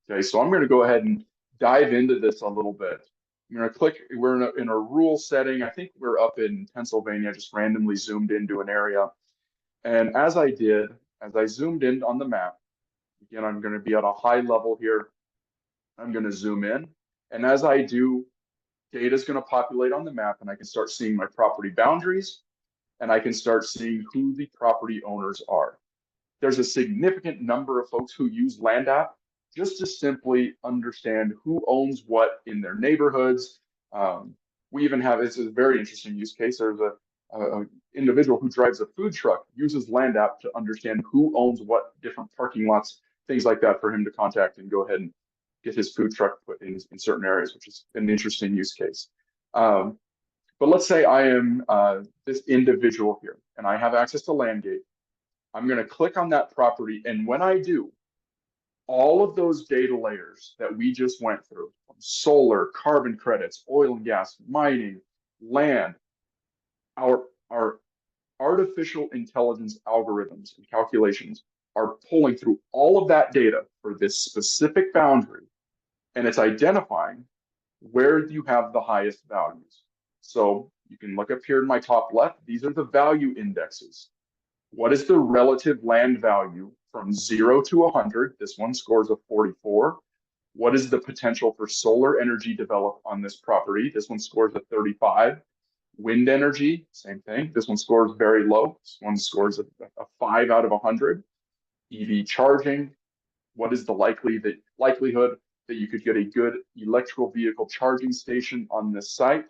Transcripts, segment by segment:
Okay, so I'm going to go ahead and dive into this a little bit. I'm going to click, we're in a rural setting. I think we're up in Pennsylvania, just randomly zoomed into an area. And as I zoomed in on the map, again, I'm going to be at a high level here. I'm going to zoom in. And as I do, data is going to populate on the map, and I can start seeing my property boundaries, and I can start seeing who the property owners are. There's a significant number of folks who use LandApp just to simply understand who owns what in their neighborhoods. We even have, this is a very interesting use case. There's a individual who drives a food truck, uses LandApp to understand who owns what different parking lots, things like that, for him to contact and go ahead and get his food truck put in certain areas, which is an interesting use case. But let's say I am this individual here, and I have access to LandGate. I'm going to click on that property, and when I do, all of those data layers that we just went through, solar, carbon credits, oil and gas, mining, land, our artificial intelligence algorithms and calculations are pulling through all of that data for this specific boundary, and it's identifying where you have the highest values. So you can look up here in my top left, these are the value indexes. What is the relative land value from 0 to 100? This one scores a 44. What is the potential for solar energy developed on this property? This one scores a 35. Wind energy, same thing. This one scores very low. This one scores a 5 out of 100. EV charging, what is the likelihood that you could get a good electrical vehicle charging station on this site?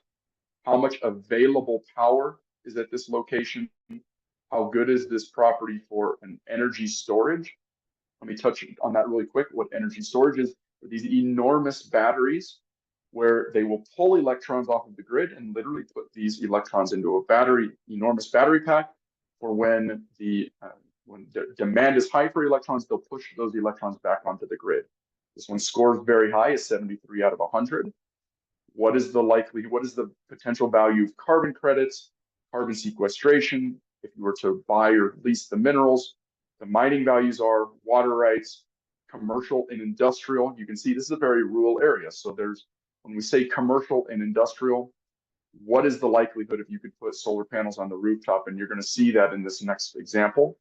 How much available power is at this location? How good is this property for an energy storage? Let me touch on that really quick. What energy storage is, are these enormous batteries where they will pull electrons off of the grid and literally put these electrons into a enormous battery pack for when the demand is high for electrons, they'll push those electrons back onto the grid. This one scores very high, is 73 out of 100. What is the potential value of carbon credits, carbon sequestration? If you were to buy or lease the minerals, the mining values are water rights, commercial and industrial. You can see this is a very rural area. So when we say commercial and industrial, what is the likelihood if you could put solar panels on the rooftop? And you're going to see that in this next example.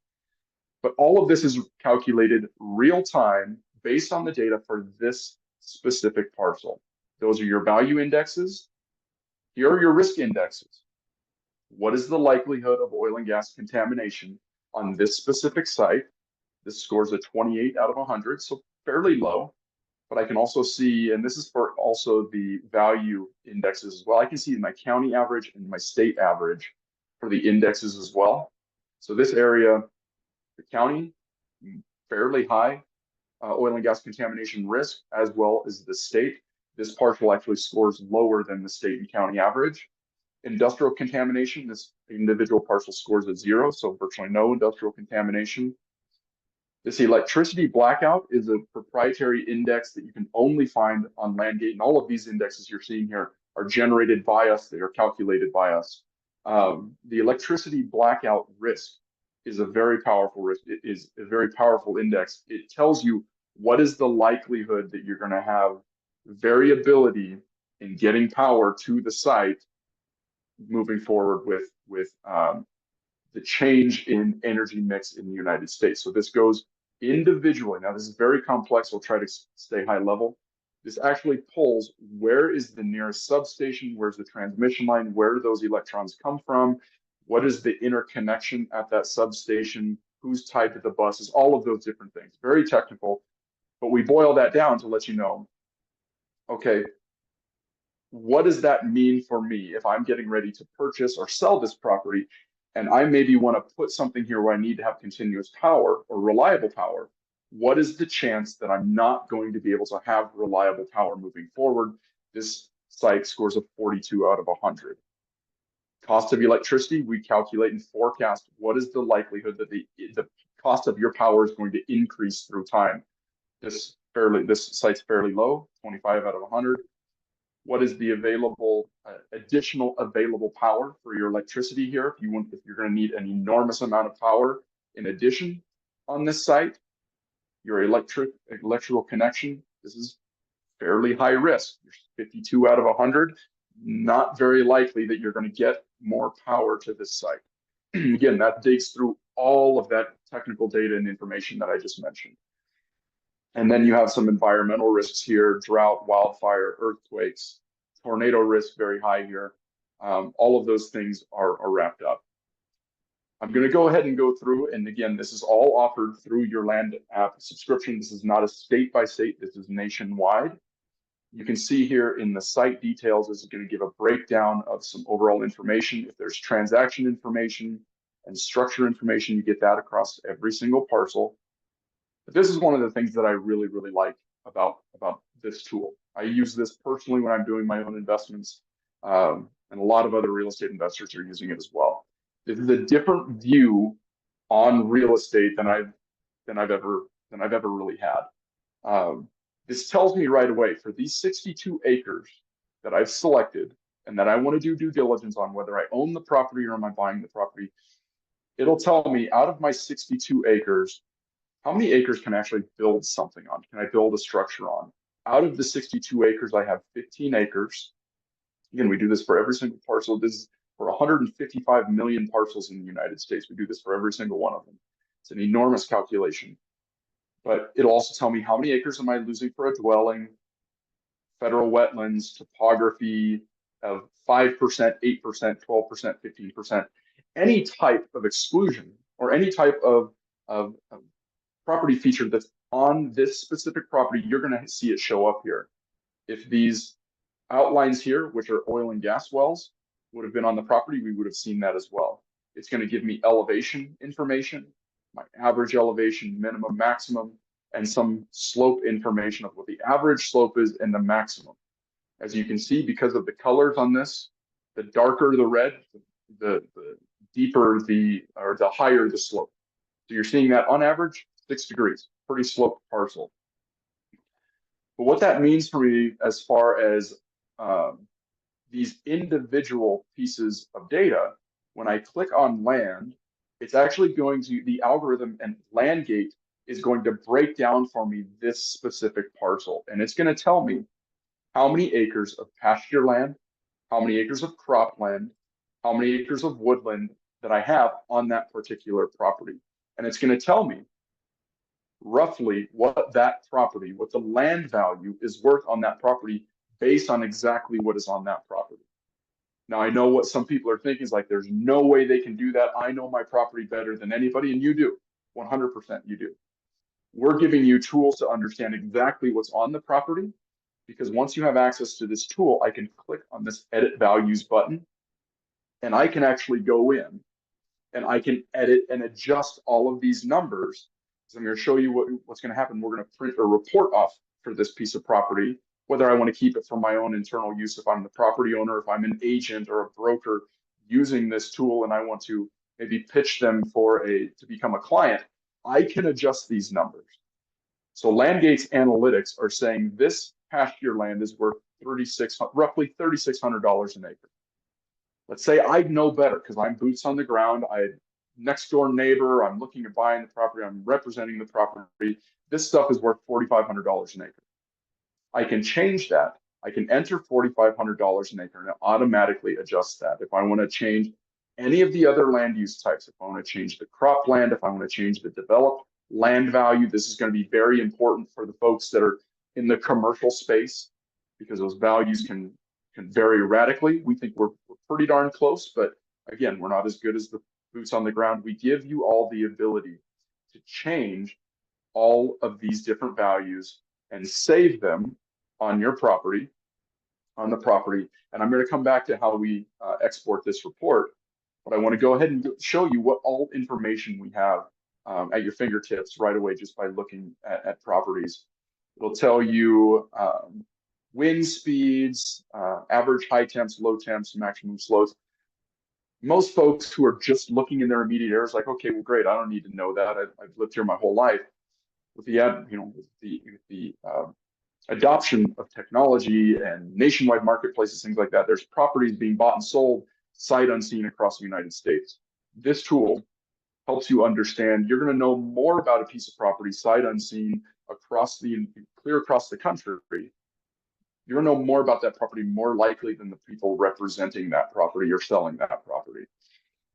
But all of this is calculated real time based on the data for this specific parcel. Those are your value indexes. Here are your risk indexes. What is the likelihood of oil and gas contamination on this specific site? This scores a 28 out of 100, so fairly low. But I can also see, and this is for also the value indexes as well, I can see my county average and my state average for the indexes as well. So this area, the county, fairly high oil and gas contamination risk, as well as the state. This parcel actually scores lower than the state and county average. Industrial contamination, this individual parcel scores a 0, so virtually no industrial contamination. This electricity blackout is a proprietary index that you can only find on LandGate, and all of these indexes you're seeing here are generated by us, they are calculated by us. The electricity blackout risk is a very powerful risk. It is a very powerful index. It tells you what is the likelihood that you're going to have variability in getting power to the site moving forward with the change in energy mix in the United States. So this goes individually. Now, this is very complex. We'll try to stay high level. This actually pulls where is the nearest substation, where's the transmission line, where do those electrons come from, what is the interconnection at that substation, who's tied to the buses, all of those different things. Very technical, but we boil that down to let you know, okay, what does that mean for me if I'm getting ready to purchase or sell this property, and I maybe want to put something here where I need to have continuous power or reliable power? What is the chance that I'm not going to be able to have reliable power moving forward? This site scores a 42 out of 100. Cost of electricity, we calculate and forecast what is the likelihood that the cost of your power is going to increase through time. This site's fairly low, 25 out of 100. What is the additional available power for your electricity here? If you're going to need an enormous amount of power in addition on this site, your electrical connection This is fairly high risk. You're 52 out of 100. Not very likely that you're going to get more power to this site. Again, that digs through all of that technical data and information that I just mentioned. And then you have some environmental risks here: drought, wildfire, earthquakes, tornado risk very high here. All of those things are wrapped up. I'm going to go ahead and go through, and again, this is all offered through your LandApp subscription. This is not a state by state, this is nationwide. You can see here in the site details, this is going to give a breakdown of some overall information. If there's transaction information and structure information, you get that across every single parcel. But this is one of the things that I really, really like about this tool. I use this personally when I'm doing my own investments, and a lot of other real estate investors are using it as well. This is a different view on real estate than I've ever really had. This tells me right away, for these 62 acres that I've selected and that I want to do due diligence on, whether I own the property or am I buying the property, it'll tell me, out of my 62 acres, how many acres can I actually build something on? Can I build a structure on? Out of the 62 acres, I have 15 acres. Again, we do this for every single parcel. This is for 155 million parcels in the United States. We do this for every single one of them. It's an enormous calculation. But it'll also tell me how many acres am I losing for a dwelling, federal wetlands, topography of 5%, 8%, 12%, 15%, any type of exclusion or any type of property feature that's on this specific property, you're going to see it show up here. If these outlines here, which are oil and gas wells, would have been on the property, we would have seen that as well. It's going to give me elevation information, my average elevation, minimum, maximum, and some slope information of what the average slope is and the maximum. As you can see, because of the colors on this, the darker the red, the deeper or the higher the slope. So you're seeing that on average, 6 degrees, pretty sloped parcel. But what that means for me as far as these individual pieces of data, when I click on land, it's actually going to, the algorithm and LandGate is going to break down for me this specific parcel. And it's going to tell me how many acres of pasture land, how many acres of cropland, how many acres of woodland that I have on that particular property. And it's going to tell me roughly what that property, what the land value is worth on that property based on exactly what is on that property. Now, I know what some people are thinking is like, there's no way they can do that. I know my property better than anybody, and you do. 100% you do. We're giving you tools to understand exactly what's on the property, because once you have access to this tool, I can click on this edit values button, and I can actually go in and I can edit and adjust all of these numbers. So I'm going to show you what's going to happen. We're going to print a report off for this piece of property, whether I want to keep it for my own internal use, if I'm the property owner, if I'm an agent or a broker using this tool and I want to maybe pitch them to become a client, I can adjust these numbers. So LandGate's analytics are saying this pasture land is worth roughly $3,600 an acre. Let's say I know better because I'm boots on the ground. I next door neighbor, I'm looking at buying the property, I'm representing the property. This stuff is worth $4,500 an acre. I can change that. I can enter $4,500 an acre and it automatically adjusts that. If I want to change any of the other land use types, if I want to change the cropland, if I want to change the developed land value, this is going to be very important for the folks that are in the commercial space, because those values can vary radically. We think we're pretty darn close, but again, we're not as good as the boots on the ground. We give you all the ability to change all of these different values and save them on your property, on the property. And I'm going to come back to how we export this report, but I want to go ahead and show you what all information we have at your fingertips right away just by looking at properties. It'll tell you wind speeds, average high temps, low temps, maximum slows. Most folks who are just looking in their immediate areas, like, okay, well, great, I don't need to know that. I've lived here my whole life. With the adoption of technology and nationwide marketplaces, things like that, there's properties being bought and sold sight unseen across the United States. This tool helps you understand. You're going to know more about a piece of property sight unseen clear across the country, you're gonna know more about that property more likely than the people representing that property or selling that property.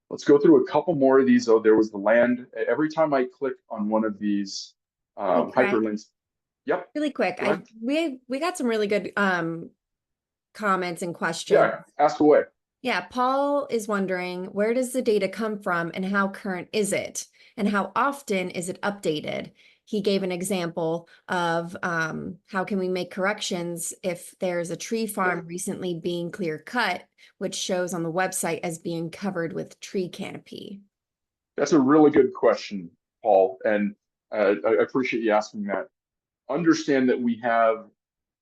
Let's go through a couple more of these. Oh, there was the land. Every time I click on one of these Hey, Craig, hyperlinks, yep, really quick, go ahead. we got some really good comments and questions. Yeah, ask away. Yeah, Paul is wondering, where does the data come from and how current is it? And how often is it updated? He gave an example of how can we make corrections if there's a tree farm recently being clear cut, which shows on the website as being covered with tree canopy. That's a really good question, Paul, and I appreciate you asking that. Understand that we have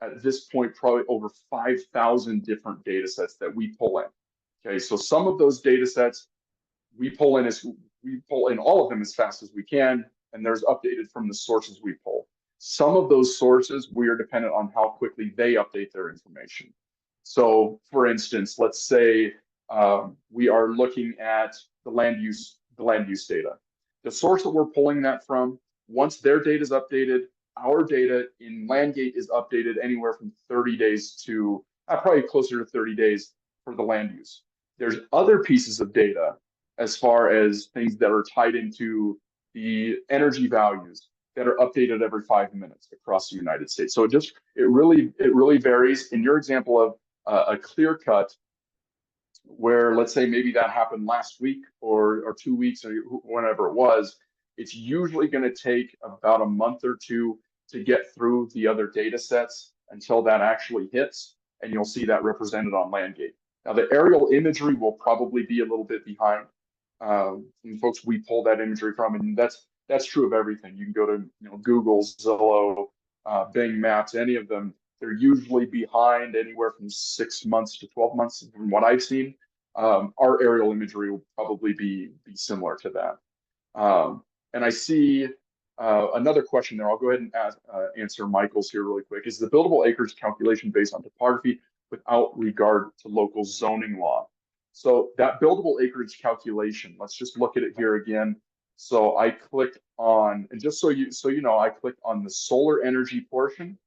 at this point probably over 5,000 different data sets that we pull in. Okay, so some of those data sets we pull in all of them as fast as we can, and there's updated from the sources we pull. Some of those sources we are dependent on how quickly they update their information. So, for instance, let's say we are looking at the land use data. The source that we're pulling that from, once their data is updated, our data in LandGate is updated anywhere from 30 days to probably closer to 30 days for the land use. There's other pieces of data as far as things that are tied into the energy values that are updated every 5 minutes across the United States. So it really varies. In your example of a clear cut, where let's say maybe that happened last week or 2 weeks or whenever it was, it's usually going to take about a month or two to get through the other data sets until that actually hits, and you'll see that represented on LandGate. Now, the aerial imagery will probably be a little bit behind. Folks we pull that imagery from, and that's true of everything. You can go to Google, Zillow, Bing Maps, any of them. They're usually behind anywhere from 6 months to 12 months from what I've seen. Our aerial imagery will probably be similar to that. And I see another question there. I'll go ahead and answer Michael's here really quick. Is the buildable acres calculation based on topography without regard to local zoning law? So that buildable acreage calculation, let's just look at it here again. So I clicked on, and just so you know, I clicked on the solar energy portion.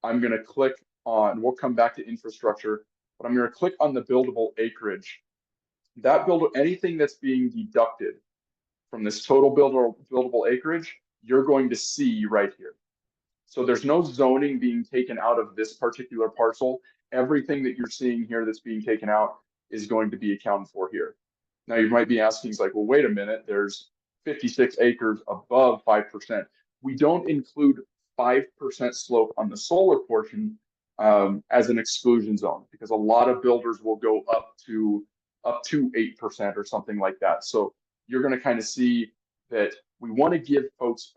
I'm going to click on, we'll come back to infrastructure, but I'm going to click on the buildable acreage. Anything that's being deducted from this total buildable acreage, you're going to see right here. So there's no zoning being taken out of this particular parcel. Everything that you're seeing here that's being taken out is going to be accounted for here. Now you might be asking, like, well, wait a minute, there's 56 acres above 5%. We don't include 5% slope on the solar portion as an exclusion zone, because a lot of builders will go up to 8% or something like that. So you're going to kind of see that we want to give folks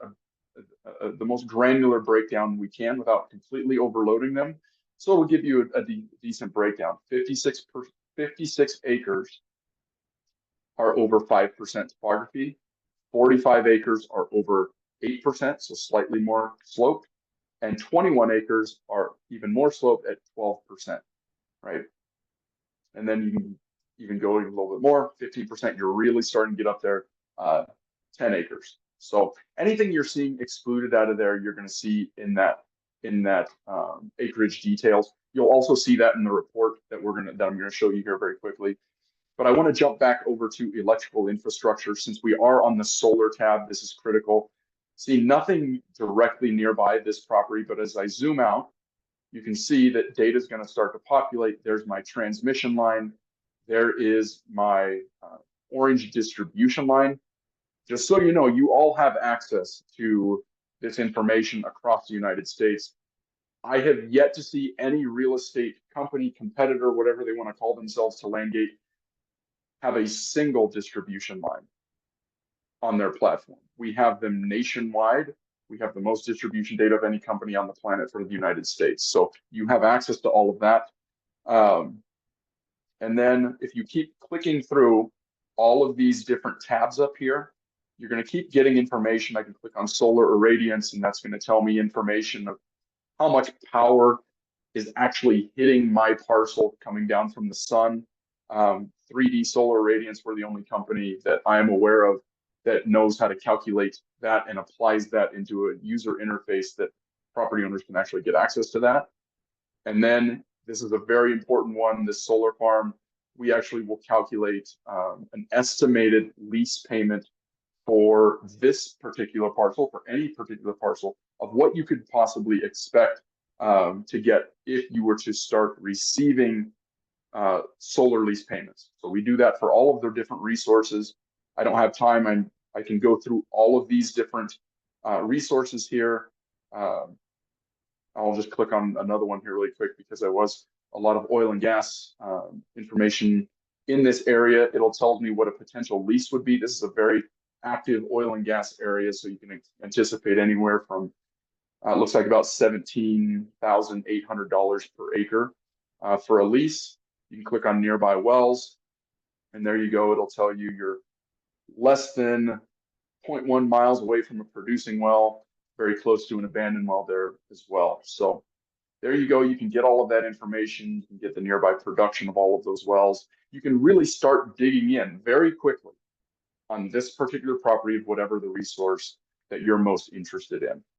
the most granular breakdown we can without completely overloading them. So it'll give you a decent breakdown. 56 acres are over 5% topography. 45 acres are over 8%, so slightly more sloped. And 21 acres are even more sloped at 12%, right? And then you can even go even a little bit more, 15%, you're really starting to get up there, 10 acres. So anything you're seeing excluded out of there, you're going to see in that acreage details. You'll also see that in the report that I'm going to show you here very quickly. But I want to jump back over to electrical infrastructure. Since we are on the solar tab, this is critical. See nothing directly nearby this property, but as I zoom out, you can see that data is going to start to populate. There's my transmission line. There is my orange distribution line. Just so you know, you all have access to this information across the United States. I have yet to see any real estate company, competitor, whatever they want to call themselves to LandGate, have a single distribution line on their platform. We have them nationwide. We have the most distribution data of any company on the planet for the United States. So you have access to all of that. And then if you keep clicking through all of these different tabs up here, you're going to keep getting information. I can click on solar irradiance, and that's going to tell me information of how much power is actually hitting my parcel coming down from the sun. 3D solar irradiance, we're the only company that I am aware of that knows how to calculate that and applies that into a user interface that property owners can actually get access to that. And then this is a very important one, this solar farm, we actually will calculate an estimated lease payment for this particular parcel, for any particular parcel, of what you could possibly expect to get if you were to start receiving solar lease payments. So we do that for all of their different resources. I don't have time. I can go through all of these different resources here. I'll just click on another one here really quick because there was a lot of oil and gas information in this area. It'll tell me what a potential lease would be. This is a very active oil and gas area, so you can anticipate anywhere from it looks like about $17,800 per acre for a lease. You can click on nearby wells, and there you go. It'll tell you you're less than 0.1 miles away from a producing well, very close to an abandoned well there as well. So there you go. You can get all of that information. You can get the nearby production of all of those wells. You can really start digging in very quickly on this particular property of whatever the resource that you're most interested in.